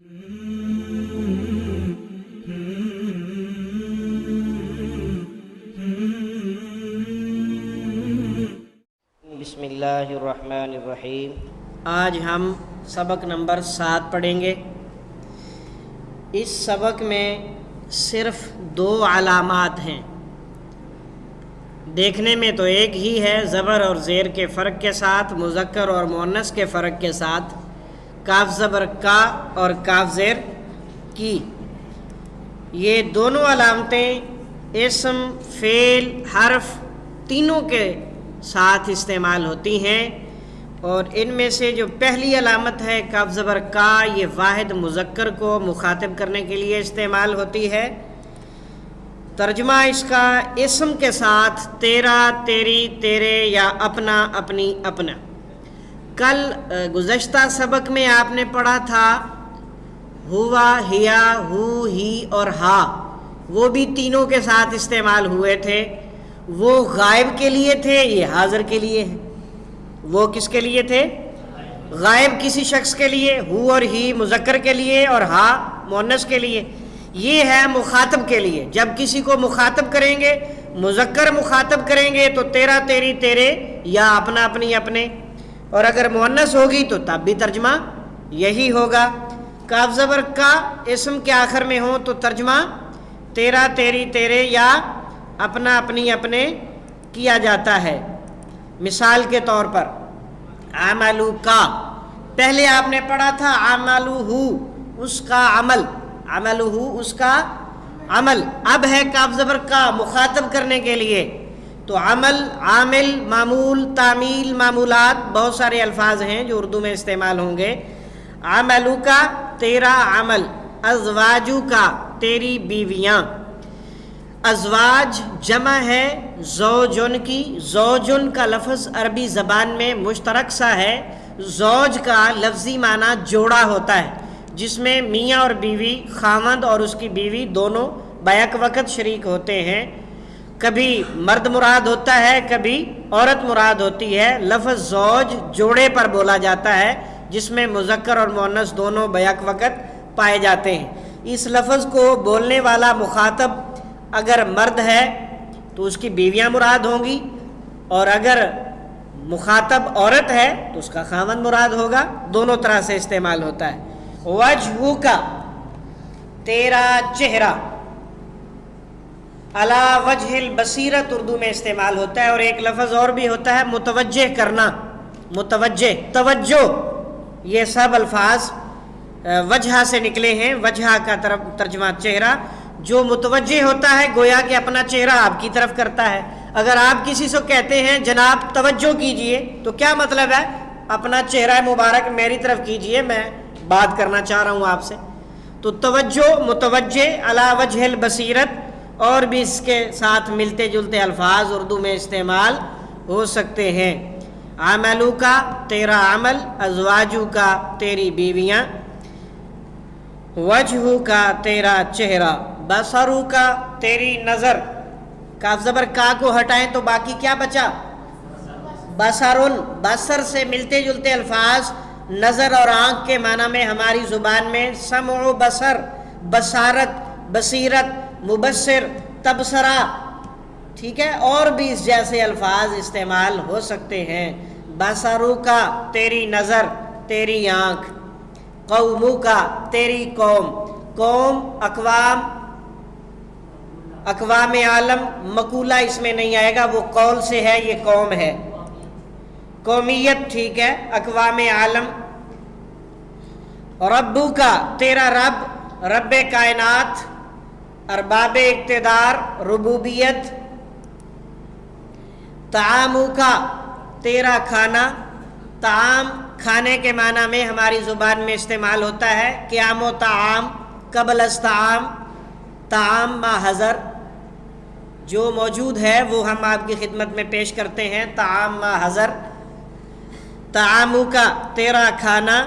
بسم اللہ الرحمن الرحیم۔ آج ہم سبق نمبر 7 پڑھیں گے۔ اس سبق میں صرف 2 علامات ہیں، دیکھنے میں تو ایک ہی ہے، زبر اور زیر کے فرق کے ساتھ، مذکر اور مؤنث کے فرق کے ساتھ، کاف زبر کا اور کاف زیر کی۔ یہ دونوں علامتیں اسم، فعل، حرف تینوں کے ساتھ استعمال ہوتی ہیں، اور ان میں سے جو پہلی علامت ہے کاف زبر کا، یہ واحد مذکر کو مخاطب کرنے کے لیے استعمال ہوتی ہے۔ ترجمہ اس کا اسم کے ساتھ تیرا، تیری، تیرے یا اپنا، اپنی، اپنا۔ کل گزشتہ سبق میں آپ نے پڑھا تھا ہوا، ہیا، ہو، ہی اور ہا، وہ بھی تینوں کے ساتھ استعمال ہوئے تھے۔ وہ غائب کے لیے تھے، یہ حاضر کے لیے ہے۔ وہ کس کے لیے تھے؟ غائب کسی شخص کے لیے، ہو اور ہی مذکر کے لیے اور ہا مؤنث کے لیے۔ یہ ہے مخاطب کے لیے، جب کسی کو مخاطب کریں گے، مذکر مخاطب کریں گے تو تیرا، تیری، تیرے یا اپنا، اپنی، اپنے، اور اگر مؤنث ہوگی تو تب بھی ترجمہ یہی ہوگا۔ کاف زبر کا اسم کے آخر میں ہو تو ترجمہ تیرا، تیری، تیرے یا اپنا، اپنی، اپنے کیا جاتا ہے۔ مثال کے طور پر عملو کا، پہلے آپ نے پڑھا تھا عملو، اس کا عمل، عملو، اس کا عمل۔ اب ہے کاف زبر کا مخاطب کرنے کے لیے، تو عمل، عامل، معمول، تعمیل، معمولات، بہت سارے الفاظ ہیں جو اردو میں استعمال ہوں گے۔ عملو کا تیرا عمل، ازواجو کا تیری بیویاں۔ ازواج جمع ہے زوجن کی، زوجن کا لفظ عربی زبان میں مشترک سا ہے۔ زوج کا لفظی معنی جوڑا ہوتا ہے، جس میں میاں اور بیوی، خاوند اور اس کی بیوی دونوں بیک وقت شریک ہوتے ہیں۔ کبھی مرد مراد ہوتا ہے، کبھی عورت مراد ہوتی ہے۔ لفظ زوج جوڑے پر بولا جاتا ہے، جس میں مذکر اور مؤنث دونوں بیک وقت پائے جاتے ہیں۔ اس لفظ کو بولنے والا مخاطب اگر مرد ہے تو اس کی بیویاں مراد ہوں گی، اور اگر مخاطب عورت ہے تو اس کا خاوند مراد ہوگا۔ دونوں طرح سے استعمال ہوتا ہے۔ وجہ کا تیرا چہرہ، علی وجہ البصیرت اردو میں استعمال ہوتا ہے، اور ایک لفظ اور بھی ہوتا ہے متوجہ کرنا، متوجہ، توجہ۔ یہ سب الفاظ وجہ سے نکلے ہیں۔ وجہ کا ترجمہ چہرہ، جو متوجہ ہوتا ہے گویا کہ اپنا چہرہ آپ کی طرف کرتا ہے۔ اگر آپ کسی سے کہتے ہیں جناب توجہ کیجئے تو کیا مطلب ہے؟ اپنا چہرہ مبارک میری طرف کیجئے، میں بات کرنا چاہ رہا ہوں آپ سے۔ تو توجہ، متوجہ، علی وجہ البصیرت، اور بھی اس کے ساتھ ملتے جلتے الفاظ اردو میں استعمال ہو سکتے ہیں۔ عملو کا تیرا عمل، ازواجو کا تیری بیویاں، وجہ کا تیرا چہرہ، بصرو کا تیری نظر۔ کاف زبر کا کو ہٹائیں تو باقی کیا بچا؟ بصرن، بصر سے ملتے جلتے الفاظ نظر اور آنکھ کے معنی میں ہماری زبان میں سمع و بصر، بصارت، بصیرت، مبصر، تبصرہ، ٹھیک ہے، اور بھی اس جیسے الفاظ استعمال ہو سکتے ہیں۔ بصرو کا تیری نظر، تیری آنکھ۔ قومو کا تیری قوم، قوم اقوام، اقوام عالم، مقولہ اس میں نہیں آئے گا، وہ قول سے ہے، یہ قوم ہے، قومیت، ٹھیک ہے، اقوام عالم۔ ربو کا تیرا رب، رب کائنات، ارباب اقتدار، ربوبیت۔ طعامو کا تیرا کھانا، طعام کھانے کے معنی میں ہماری زبان میں استعمال ہوتا ہے۔ قیام و طعام، قبل از طعام، طعام ما حضر، جو موجود ہے وہ ہم آپ کی خدمت میں پیش کرتے ہیں، طعام ما حضر۔ طعامو کا تیرا کھانا،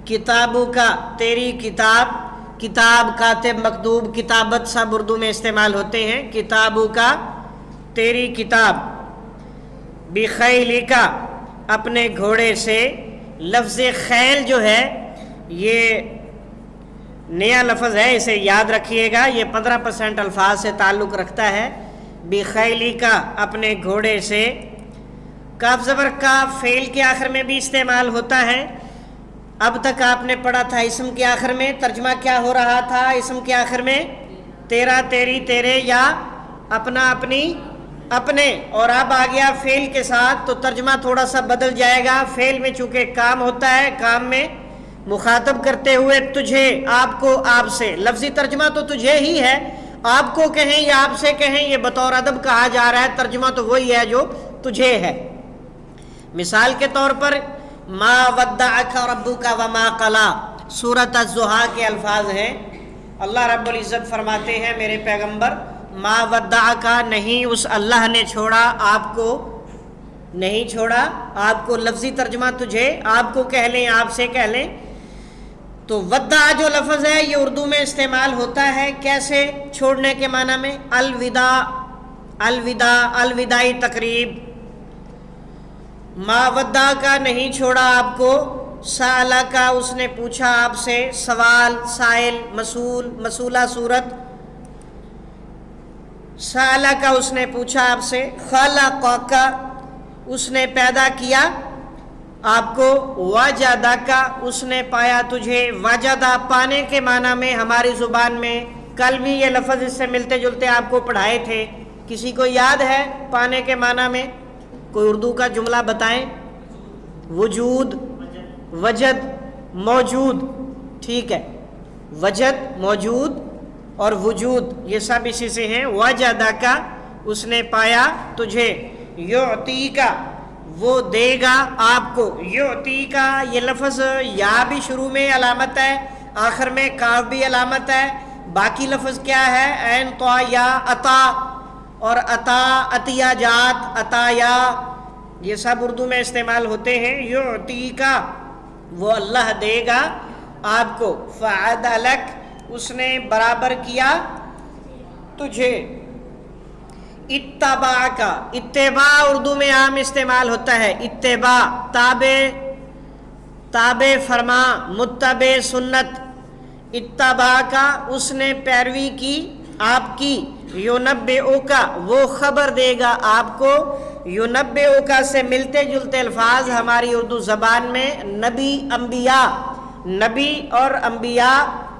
کتابو کا تیری کتاب، کتاب، کاتب، مکتوب، کتابت سب اردو میں استعمال ہوتے ہیں۔ کتابو کا تیری کتاب، بخیلی کا اپنے گھوڑے سے۔ لفظ خیل جو ہے یہ نیا لفظ ہے، اسے یاد رکھیے گا، یہ 15% الفاظ سے تعلق رکھتا ہے۔ بخیلی کا، اپنے گھوڑے سے۔ کاف زبر کا فعل کے آخر میں بھی استعمال ہوتا ہے۔ اب تک آپ نے پڑھا تھا اسم کے آخر میں، ترجمہ کیا ہو رہا تھا اسم کے آخر میں؟ تیرا، تیری، تیرے، یا اپنا، اپنی، اپنے، اور اب آ گیا فعل کے ساتھ تو ترجمہ تھوڑا سا بدل جائے گا۔ فعل میں چونکہ کام ہوتا ہے، کام میں مخاطب کرتے ہوئے تجھے، آپ کو، آپ سے، لفظی ترجمہ تو تجھے ہی ہے، آپ کو کہیں یا آپ سے کہیں یہ بطور ادب کہا جا رہا ہے، ترجمہ تو وہی ہے جو تجھے ہے۔ مثال کے طور پر ما ودعک ربک وما قلی، سورۃ الضحیٰ کے الفاظ ہیں۔ اللہ رب العزت فرماتے ہیں میرے پیغمبر، ما ودعک، نہیں اس اللہ نے چھوڑا آپ کو، نہیں چھوڑا آپ کو، لفظی ترجمہ تجھے، آپ کو کہہ لیں، آپ سے کہہ لیں۔ تو ودع جو لفظ ہے یہ اردو میں استعمال ہوتا ہے کیسے؟ چھوڑنے کے معنی میں، الوداع، الوداع، الوداعی تقریب۔ ما ودع کا، نہیں چھوڑا آپ کو۔ سألہ کا، اس نے پوچھا آپ سے، سوال، سائل، مسئول، مسئولہ صورت۔ سألہ کا، اس نے پوچھا آپ سے۔ خلقک، اس نے پیدا کیا آپ کو۔ وجدہ کا، اس نے پایا تجھے۔ وجدہ پانے کے معنی میں ہماری زبان میں کل بھی یہ لفظ اس سے ملتے جلتے آپ کو پڑھائے تھے، کسی کو یاد ہے پانے کے معنی میں؟ کوئی اردو کا جملہ بتائیں۔ وجود، وجد، موجود، ٹھیک ہے، وجد موجود اور وجود یہ سب اسی سے ہیں۔ وجدہ کا، اس نے پایا تجھے۔ یعطی کا، وہ دے گا آپ کو۔ یعطی کا یہ لفظ یا بھی شروع میں علامت ہے، آخر میں کاف بھی علامت ہے۔ باقی لفظ کیا ہے؟ عین، طا، یا، عطا، اور عطا، عطیہ جات، عطایا، یہ سب اردو میں استعمال ہوتے ہیں۔ یعطی کا، وہ اللہ دے گا آپ کو۔ فعدلک، اس نے برابر کیا تجھے۔ اتباع کا، اتباع اردو میں عام استعمال ہوتا ہے، اتباع، تابع، تابع فرما، متبع سنت۔ اتباع کا، اس نے پیروی کی آپ کی۔ ینبئک، وہ خبر دے گا آپ کو۔ ینبئک سے ملتے جلتے الفاظ ہماری اردو زبان میں نبی، انبیاء، نبی اور انبیاء،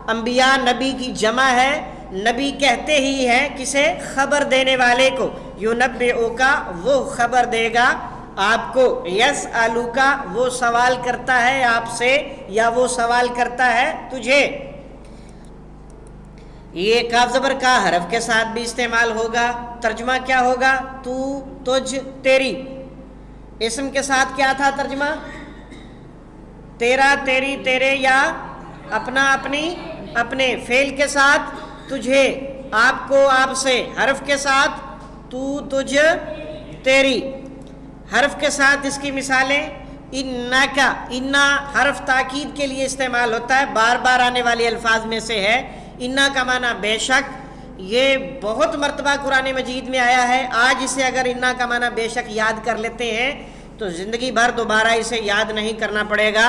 انبیاء نبی کی جمع ہے، نبی کہتے ہی ہیں کسے؟ خبر دینے والے کو۔ ینبئک، وہ خبر دے گا آپ کو۔ یسألک، وہ سوال کرتا ہے آپ سے یا وہ سوال کرتا ہے تجھے۔ یہ کاف زبر کا حرف کے ساتھ بھی استعمال ہوگا۔ ترجمہ کیا ہوگا؟ تو، تجھ، تیری۔ اسم کے ساتھ کیا تھا ترجمہ؟ تیرا، تیری، تیرے، یا اپنا، اپنی، اپنے۔ فعل کے ساتھ تجھے، آپ کو، آپ سے۔ حرف کے ساتھ تو، تجھ، تیری۔ حرف کے ساتھ اس کی مثالیں، انکا، انا حرف تاکید کے لیے استعمال ہوتا ہے، بار بار آنے والے الفاظ میں سے ہے۔ انا کا معنی بے شک، یہ بہت مرتبہ قرآن مجید میں آیا ہے۔ آج اسے اگر انا کا معنی بے شک یاد کر لیتے ہیں تو زندگی بھر دوبارہ اسے یاد نہیں کرنا پڑے گا۔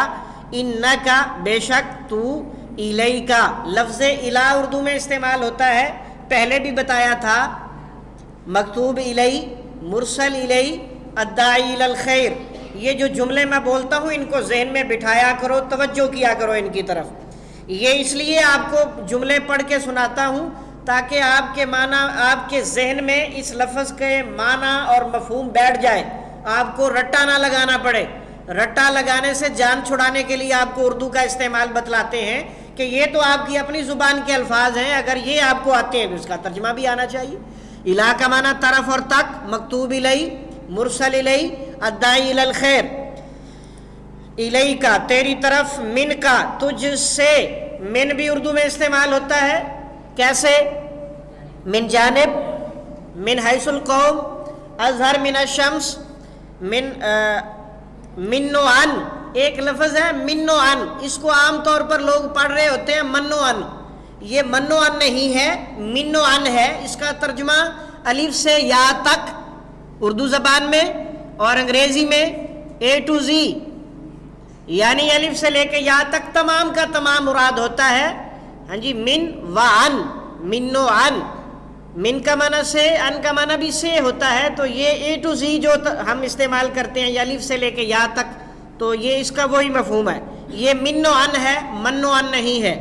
انکا، بے شک، تو، الیکا، لفظ الا اردو میں استعمال ہوتا ہے، پہلے بھی بتایا تھا۔ مکتوب الی، مرسل الی، الداعی الی الخیر، یہ جو جملے میں بولتا ہوں ان کو ذہن میں بٹھایا کرو، توجہ کیا کرو ان کی طرف۔ یہ اس لیے آپ کو جملے پڑھ کے سناتا ہوں تاکہ آپ کے معنی، آپ کے ذہن میں اس لفظ کے معنی اور مفہوم بیٹھ جائے، آپ کو رٹا نہ لگانا پڑے۔ رٹا لگانے سے جان چھڑانے کے لیے آپ کو اردو کا استعمال بتلاتے ہیں کہ یہ تو آپ کی اپنی زبان کے الفاظ ہیں، اگر یہ آپ کو آتے ہیں تو اس کا ترجمہ بھی آنا چاہیے۔ الا کا معنی طرف اور تک، مکتوب الی، مرسل الی، الداعی الی الخیر۔ الی کا، تیری طرف۔ من کا، تجھ سے۔ من بھی اردو میں استعمال ہوتا ہے، کیسے؟ من جانب، من حیث القوم، اظہر من الشمس، من و عن، ایک لفظ ہے من و عن، اس کو عام طور پر لوگ پڑھ رہے ہوتے ہیں من و عن، یہ من و عن نہیں ہے، من و عن ہے۔ اس کا ترجمہ الف سے یا تک اردو زبان میں اور انگریزی میں A to Z، یعنی الف سے لے کے یا تک تمام کا تمام مراد ہوتا ہے۔ ہاں جی، من و ان، من و ان، من کا معنی سے، ان کا معنی بھی سے ہوتا ہے، تو یہ اے ٹو زی جو ہم استعمال کرتے ہیں الف سے لے کے یا تک، تو یہ اس کا وہی مفہوم ہے. یہ من و ان ہے، من و ان نہیں ہے.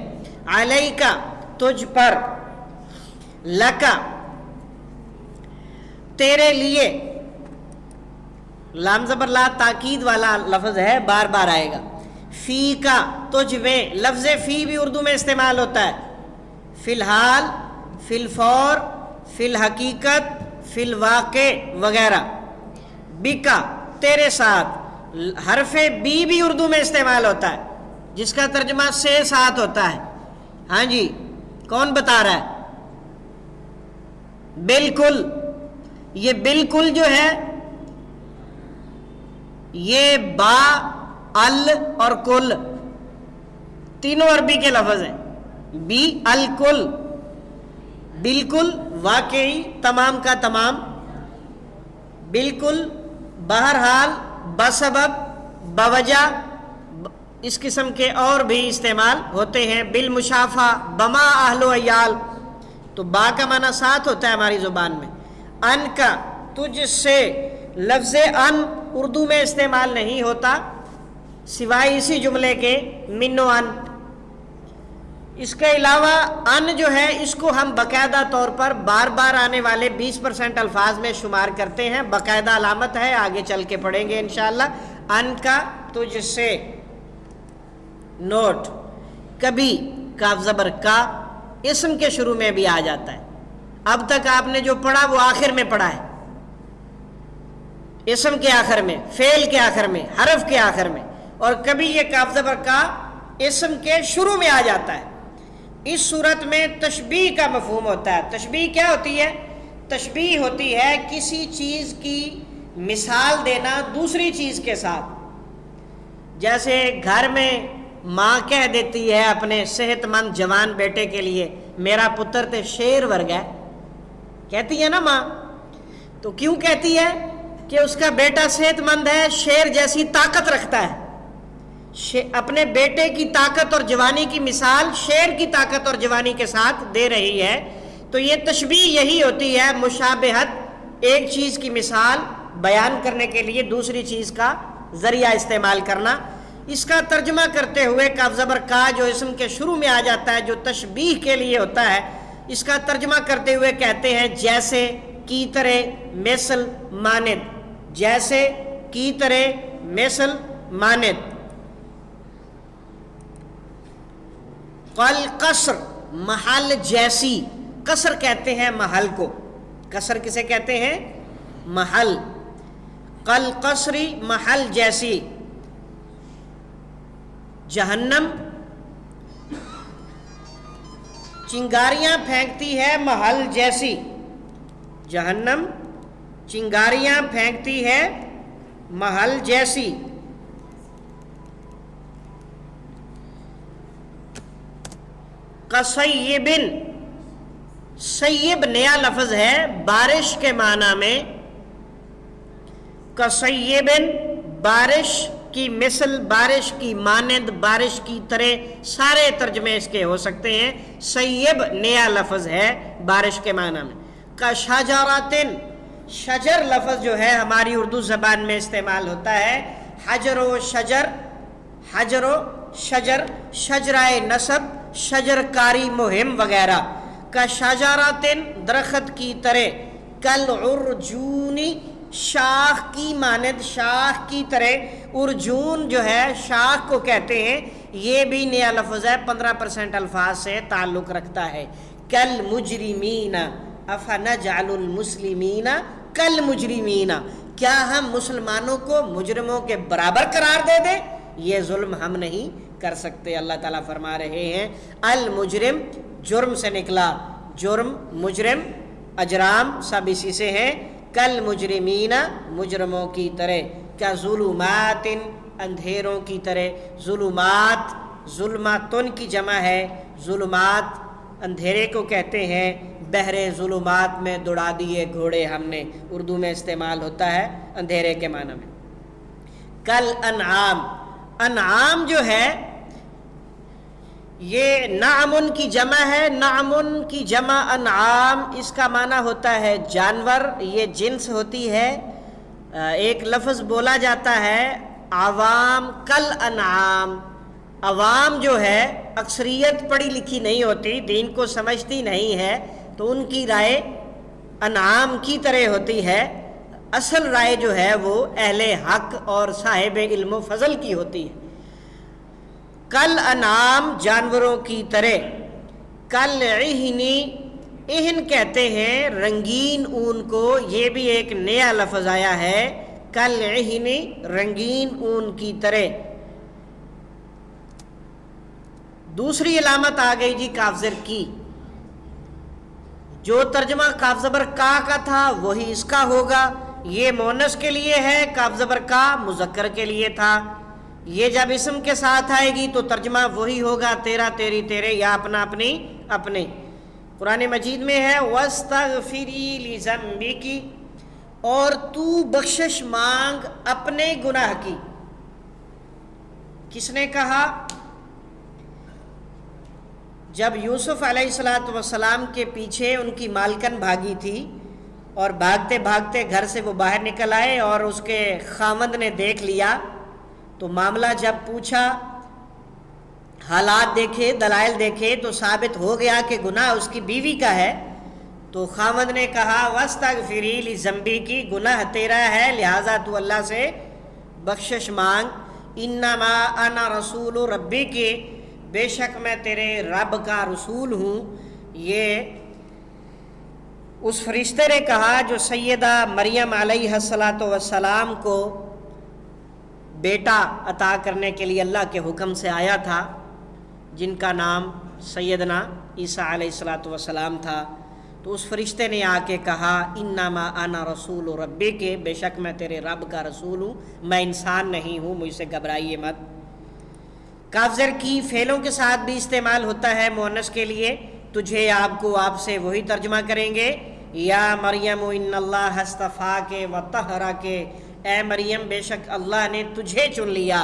علیکا تجھ پر، لکا تیرے لیے، لام زبر لا تاکید والا لفظ ہے، بار بار آئے گا. فی کا تجھ میں، لفظ فی بھی اردو میں استعمال ہوتا ہے، فی الحال، فی الفور، فی الحقیقت، فی الواقع وغیرہ. بکا تیرے ساتھ، حرف بی بھی اردو میں استعمال ہوتا ہے جس کا ترجمہ سے ساتھ ہوتا ہے. ہاں جی، کون بتا رہا ہے؟ بالکل. یہ بالکل جو ہے یہ با، ال اور کل تینوں عربی کے لفظ ہیں. بی الکل، بالکل واقعی، تمام کا تمام، بالکل بہرحال، بسبب، بوجہ، اس قسم کے اور بھی استعمال ہوتے ہیں. بالمشافہ، بما اہل و عیال، تو با کا معنی ساتھ ہوتا ہے ہماری زبان میں. ان کا تجھ سے، لفظ ان اردو میں استعمال نہیں ہوتا سوائے اسی جملے کے من و ان. اس کے علاوہ ان جو ہے اس کو ہم باقاعدہ طور پر بار بار آنے والے 20% الفاظ میں شمار کرتے ہیں، باقاعدہ علامت ہے، آگے چل کے پڑھیں گے انشاءاللہ. ان کا تجھ سے، نوٹ، کبھی کاف زبر کا اسم کے شروع میں بھی آ جاتا ہے. اب تک آپ نے جو پڑھا وہ آخر میں پڑھا ہے، اسم کے آخر میں، فعل کے آخر میں، حرف کے آخر میں، اور کبھی یہ کاف زبر کا اسم کے شروع میں آ جاتا ہے. اس صورت میں تشبیہ کا مفہوم ہوتا ہے. تشبیہ کیا ہوتی ہے؟ تشبیہ ہوتی ہے کسی چیز کی مثال دینا دوسری چیز کے ساتھ. جیسے گھر میں ماں کہہ دیتی ہے اپنے صحت مند جوان بیٹے کے لیے، میرا پتر تے شیر ورگا ہے، کہتی ہے نا ماں. تو کیوں کہتی ہے؟ کہ اس کا بیٹا صحت مند ہے، شیر جیسی طاقت رکھتا ہے. اپنے بیٹے کی طاقت اور جوانی کی مثال شیر کی طاقت اور جوانی کے ساتھ دے رہی ہے. تو یہ تشبیہ یہی ہوتی ہے، مشابہت، ایک چیز کی مثال بیان کرنے کے لیے دوسری چیز کا ذریعہ استعمال کرنا. اس کا ترجمہ کرتے ہوئے کاف زبر کا جو اسم کے شروع میں آ جاتا ہے، جو تشبیہ کے لیے ہوتا ہے، اس کا ترجمہ کرتے ہوئے کہتے ہیں جیسے، کی طرح، مثل، مانند. جیسے، کی طرح، مثل، مانند. قصر، محل جیسی، قصر کہتے ہیں محل کو. قصر کسے کہتے ہیں؟ محل. قل قصری، محل جیسی. جہنم چنگاریاں پھینکتی ہے محل جیسی. جہنم چنگاریاں پھینکتی ہے محل جیسی. قصیب، سیب نیا لفظ ہے بارش کے معنی میں. قصیب بارش کی مثل، بارش کی مانند، بارش کی طرح، سارے ترجمے اس کے ہو سکتے ہیں. سیب نیا لفظ ہے بارش کے معنی میں. کشجرۃ، شجر لفظ جو ہے ہماری اردو زبان میں استعمال ہوتا ہے. حجر و شجر، حجر و شجر، شجرائے نصب، شجر کاری مہم وغیرہ. کشجرۃ درخت کی طرح. کل عرجونی شاخ کی مانند، شاخ کی طرح. ارجون جو ہے شاخ کو کہتے ہیں، یہ بھی نیا لفظ ہے، 15% الفاظ سے تعلق رکھتا ہے. کل مجرمین افنجعل المسلمین کل مجرمین، کیا ہم مسلمانوں کو مجرموں کے برابر قرار دے دیں؟ یہ ظلم ہم نہیں کر سکتے. اللہ تعالیٰ فرما رہے ہیں المجرم جرم سے نکلا، جرم، مجرم، اجرام سب اسی سے ہیں. کل مجرمین مجرموں کی طرح. کا ظلمات اندھیروں کی طرح. ظلمات ظلماتن کی جمع ہے. ظلمات اندھیرے کو کہتے ہیں. بحر ظلمات میں دوڑا دیے گھوڑے ہم نے، اردو میں استعمال ہوتا ہے اندھیرے کے معنی میں. کل انعام، انعام جو ہے یہ نعمن کی جمع ہے، نعمن کی جمع انعام، اس کا معنی ہوتا ہے جانور، یہ جنس ہوتی ہے۔ ایک لفظ بولا جاتا ہے عوام کل انعام، عوام جو ہے اکثریت پڑھی لکھی نہیں ہوتی، دین کو سمجھتی نہیں ہے، تو ان کی رائے انعام کی طرح ہوتی ہے، اصل رائے جو ہے وہ اہل حق اور صاحب علم و فضل کی ہوتی ہے۔ کل انعام جانوروں کی طرح، کل عہنی، اہن کہتے ہیں رنگین اون کو، یہ بھی ایک نیا لفظ آیا ہے، کل عہنی رنگین اون کی طرح۔ دوسری علامت آ گئی جی کاف زیر کی، جو ترجمہ کاف زبر کا تھا وہی اس کا ہوگا، یہ مؤنث کے لیے ہے، کاف زبر کا مذکر کے لیے تھا۔ یہ جب اسم کے ساتھ آئے گی تو ترجمہ وہی ہوگا، تیرا تیری تیرے، یا اپنا اپنی اپنے۔ قرآن مجید میں ہے وَاسْتَغْفِرِي لِذَنبِكِ، اور تو بخشش مانگ اپنے گناہ کی۔ کس نے کہا؟ جب یوسف علیہ السلام کے پیچھے ان کی مالکن بھاگی تھی اور بھاگتے بھاگتے گھر سے وہ باہر نکل آئے اور اس کے خاوند نے دیکھ لیا، تو معاملہ جب پوچھا، حالات دیکھے، دلائل دیکھے، تو ثابت ہو گیا کہ گناہ اس کی بیوی کا ہے، تو خاوند نے کہا وَاسْتَغْفِرِي لِذَنبِكِ، گناہ تیرا ہے لہٰذا تو اللہ سے بخشش مانگ، اِنَّمَا أَنَا رَسُولُ رَبِّكِ، بے شک میں تیرے رب کا رسول ہوں۔ یہ اس فرشتے نے کہا جو سیدہ مریم علیہ السلام کو بیٹا عطا کرنے کے لیے اللہ کے حکم سے آیا تھا، جن کا نام سیدنا عیسیٰ علیہ السلام تھا، تو اس فرشتے نے آ کے کہا انما انا رسول ربک، بے شک میں تیرے رب کا رسول ہوں، میں انسان نہیں ہوں، مجھ سے گھبرائیے مت۔ کاف زیر کی فعلوں کے ساتھ بھی استعمال ہوتا ہے مؤنث کے لیے، تجھے، آپ کو، آپ سے، وہی ترجمہ کریں گے یا مریم ان اللہ اصطفاک وطہرک، اے مریم بے شک اللہ نے تجھے چن لیا،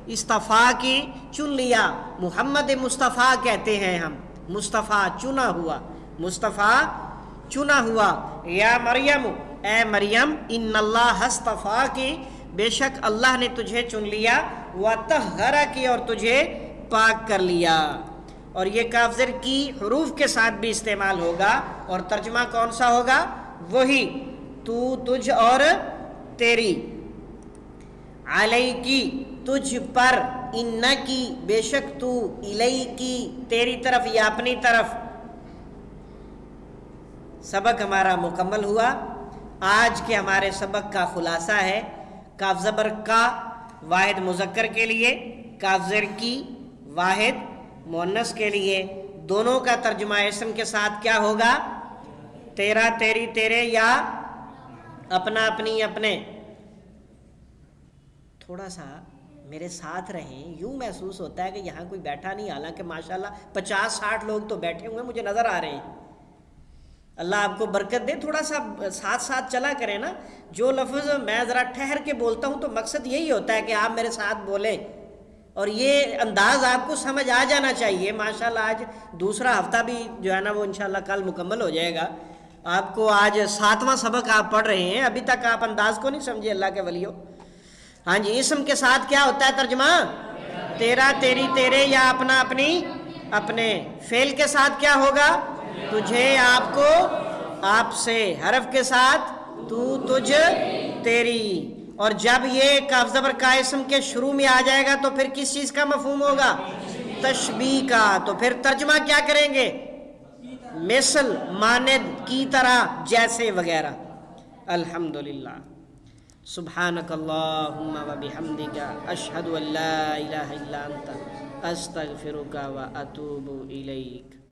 استفا کی چن لیا، محمد مصطفیٰ کہتے ہیں ہم، مصطفیٰ چنا ہوا، مصطفیٰ چنا ہوا، یا مریم اے مریم ان اللہ اصطفاک، بے شک اللہ نے تجھے چن لیا، وطہرک، اور تجھے پاک کر لیا۔ اور یہ کاف زیر کی حروف کے ساتھ بھی استعمال ہوگا، اور ترجمہ کون سا ہوگا؟ وہی، تو، تجھ اور تیری، علیکی تجھ پر، انکی بے شک تو، الیکی تیری طرف یا اپنی طرف۔ سبق ہمارا مکمل ہوا۔ آج کے ہمارے سبق کا خلاصہ ہے کاف زبر کا واحد مذکر کے لیے، کاف زیر کی واحد مؤنث کے لیے، دونوں کا ترجمہ اسم کے ساتھ کیا ہوگا؟ تیرا تیری تیرے یا اپنا اپنی اپنے۔ تھوڑا سا میرے ساتھ رہیں، یوں محسوس ہوتا ہے کہ یہاں کوئی بیٹھا نہیں، حالانکہ ماشاءاللہ 50-60 لوگ تو بیٹھے ہوئے مجھے نظر آ رہے ہیں۔ اللہ آپ کو برکت دے، تھوڑا سا ساتھ ساتھ چلا کریں نا۔ جو لفظ میں ذرا ٹھہر کے بولتا ہوں تو مقصد یہی ہوتا ہے کہ آپ میرے ساتھ بولیں، اور یہ انداز آپ کو سمجھ آ جانا چاہیے۔ ماشاءاللہ آج دوسرا ہفتہ بھی جو ہے نا وہ انشاءاللہ کل مکمل ہو جائے گا۔ آپ کو آج 7واں سبق آپ پڑھ رہے ہیں، ابھی تک آپ انداز کو نہیں سمجھے اللہ کے ولیو۔ ہاں جی، اسم کے ساتھ کیا ہوتا ہے ترجمہ؟ تیرا تیری تیرے یا اپنا اپنی اپنے۔ فعل کے ساتھ کیا ہوگا؟ تجھے، آپ کو، آپ سے، حرف کے ساتھ تو، تجھ، تیری۔ اور جب یہ کاف زبر کا اسم کے شروع میں آ جائے گا تو پھر کس چیز کا مفہوم ہوگا؟ تشبیہ کا۔ تو پھر ترجمہ کیا کریں گے؟ مثل، مانند، کی طرح، جیسے وغیرہ۔ الحمدللہ۔ سبحانک اللہم و بحمدک، اشہد ان لا الہ الا انت، استغفرک و اتوب الیک۔